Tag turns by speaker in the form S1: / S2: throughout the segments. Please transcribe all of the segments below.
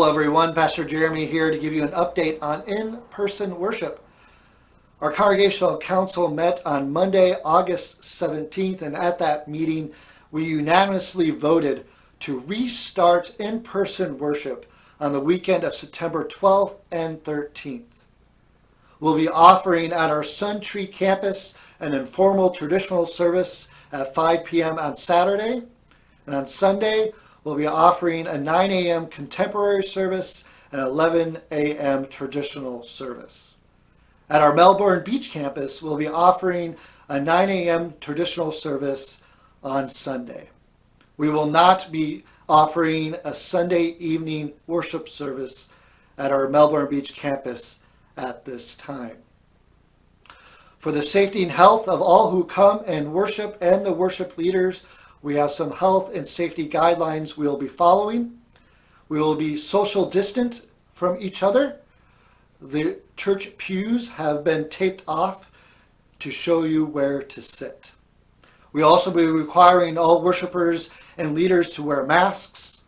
S1: Hello everyone, Pastor Jeremy here to give you an update on in-person worship. Our Congregational Council met on Monday, August 17th, and at that meeting we unanimously voted to restart in-person worship on the weekend of September 12th and 13th. We'll be offering at our Sun Tree campus an informal traditional service at 5 p.m. on Saturday, and on Sunday we'll be offering a 9 a.m. contemporary service and 11 a.m. traditional service. At our Melbourne Beach campus, we'll be offering a 9 a.m. traditional service on Sunday. We will not be offering a Sunday evening worship service at our Melbourne Beach campus at this time. For the safety and health of all who come and worship and the worship leaders, we have some health and safety guidelines we'll be following. We will be social distant from each other. The church pews have been taped off to show you where to sit. We also be requiring all worshipers and leaders to wear masks,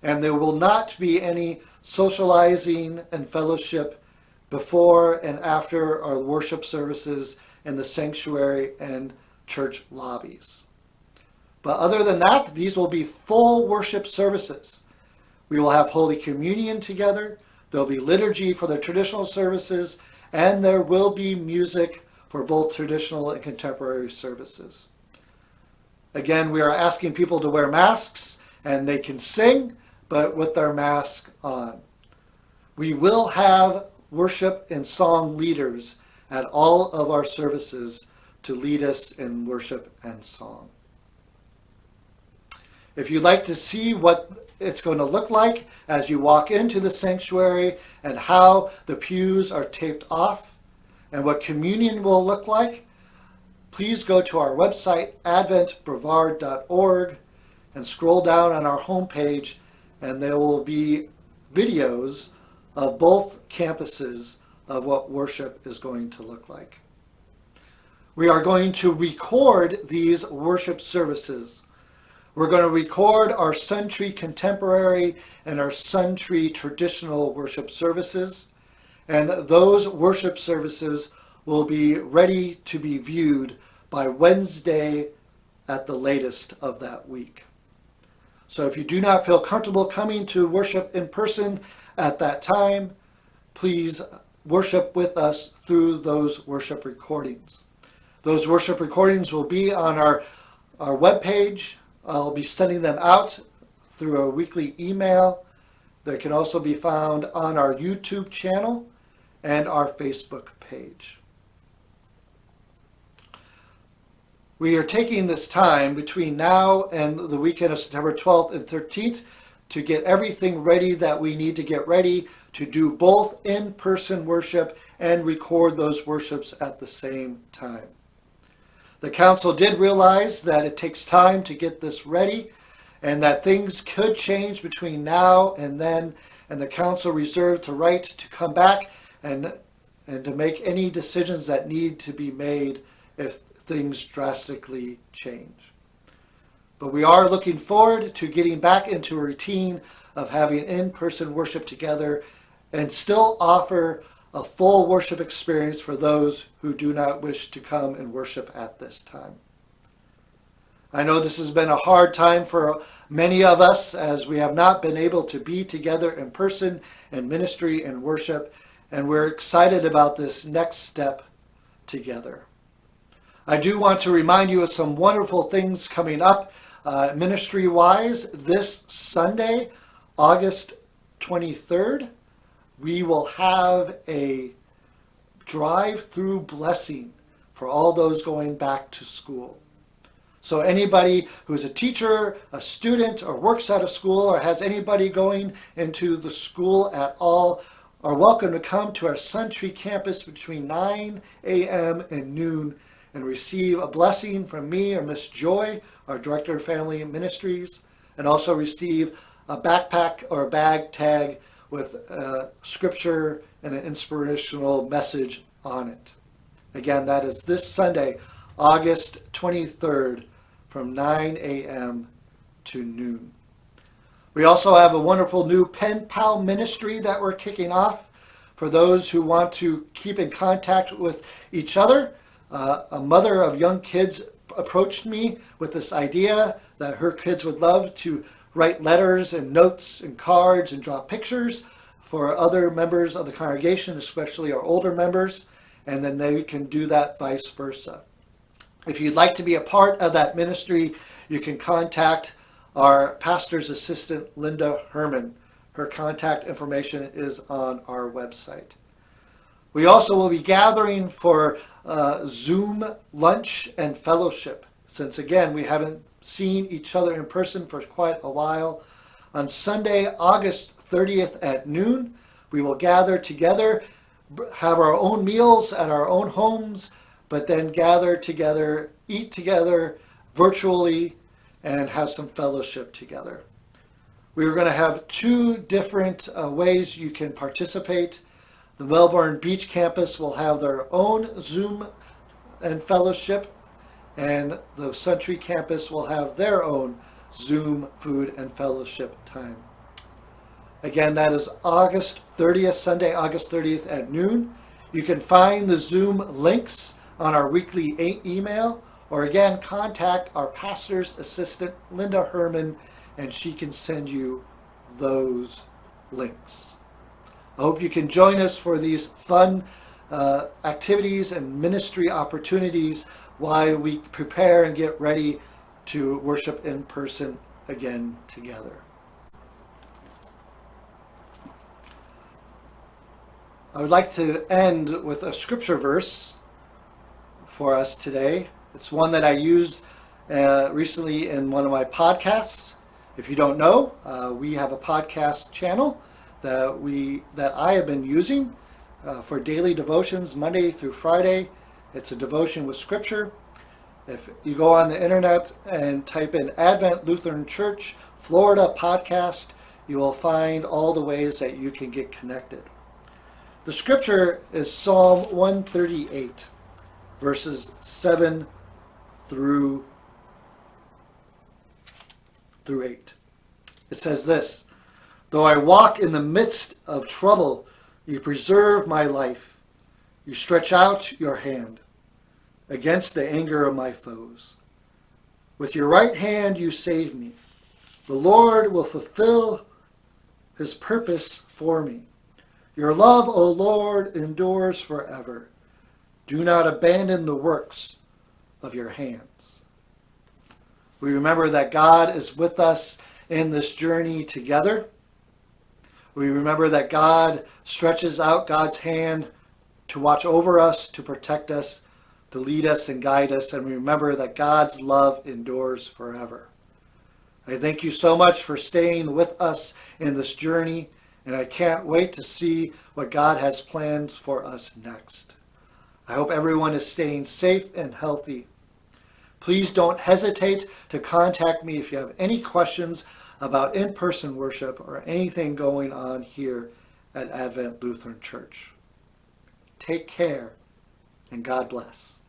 S1: and there will not be any socializing and fellowship before and after our worship services in the sanctuary and church lobbies. But other than that, these will be full worship services. We will have Holy Communion together. There'll be liturgy for the traditional services, and there will be music for both traditional and contemporary services. Again, we are asking people to wear masks, and they can sing, but with their mask on. We will have worship and song leaders at all of our services to lead us in worship and song. If you'd like to see what it's going to look like as you walk into the sanctuary and how the pews are taped off and what communion will look like, please go to our website, adventbrevard.org, and scroll down on our homepage, and there will be videos of both campuses of what worship is going to look like. We are going to record these worship services. We're going to record our Sun Tree Contemporary and our Sun Tree Traditional worship services, and those worship services will be ready to be viewed by Wednesday at the latest of that week. So if you do not feel comfortable coming to worship in person at that time, please worship with us through those worship recordings. Those worship recordings will be on our webpage. I'll be sending them out through a weekly email. They can also be found on our YouTube channel and our Facebook page. We are taking this time between now and the weekend of September 12th and 13th to get everything ready that we need to get ready to do both in-person worship and record those worships at the same time. The council did realize that it takes time to get this ready and that things could change between now and then, and the council reserved the right to come back and to make any decisions that need to be made if things drastically change. But we are looking forward to getting back into a routine of having in-person worship together and still offer a full worship experience for those who do not wish to come and worship at this time. I know this has been a hard time for many of us as we have not been able to be together in person in ministry and worship, and we're excited about this next step together. I do want to remind you of some wonderful things coming up ministry-wise. This Sunday, August 23rd, we will have a drive-through blessing for all those going back to school. So anybody who's a teacher, a student, or works at a school, or has anybody going into the school at all, are welcome to come to our Sun Tree campus between 9 a.m. and noon and receive a blessing from me or Miss Joy, our Director of Family Ministries, and also receive a backpack or a bag tag with scripture and an inspirational message on it. Again, that is this Sunday, August 23rd, from 9 a.m. to noon. We also have a wonderful new Penpal ministry that we're kicking off for those who want to keep in contact with each other. A mother of young kids approached me with this idea that her kids would love to write letters and notes and cards and draw pictures for other members of the congregation, especially our older members, and then they can do that vice versa. If you'd like to be a part of that ministry, you can contact our pastor's assistant, Linda Herman. Her contact information is on our website. We also will be gathering for Zoom lunch and fellowship, since again, we haven't seen each other in person for quite a while. On Sunday, August 30th at noon, we will gather together, have our own meals at our own homes, but then gather together, eat together virtually, and have some fellowship together. We are going to have two different ways you can participate. The Melbourne Beach campus will have their own Zoom and fellowship, and the Century campus will have their own Zoom food and fellowship time. Again, that is August 30th, Sunday, August 30th at noon. You can find the Zoom links on our weekly email, or again, contact our pastor's assistant, Linda Herman, and she can send you those links. I hope you can join us for these fun activities and ministry opportunities while we prepare and get ready to worship in person again together. I would like to end with a scripture verse for us today. It's one that I used recently in one of my podcasts. If you don't know, we have a podcast channel that I have been using for daily devotions Monday through Friday. It's a devotion with scripture. If you go on the internet and type in Advent Lutheran Church Florida podcast, you will find all the ways that you can get connected. The scripture is Psalm 138, verses 7 through 8. It says this: "Though I walk in the midst of trouble, you preserve my life. You stretch out your hand against the anger of my foes. With your right hand you save me. The Lord will fulfill his purpose for me. Your love, O Lord, endures forever. Do not abandon the works of your hands." We remember that God is with us in this journey together. We remember that God stretches out God's hand to watch over us, to protect us, to lead us and guide us. And we remember that God's love endures forever. I thank you so much for staying with us in this journey, and I can't wait to see what God has planned for us next. I hope everyone is staying safe and healthy. Please don't hesitate to contact me if you have any questions about in-person worship or anything going on here at Advent Lutheran Church. Take care, and God bless.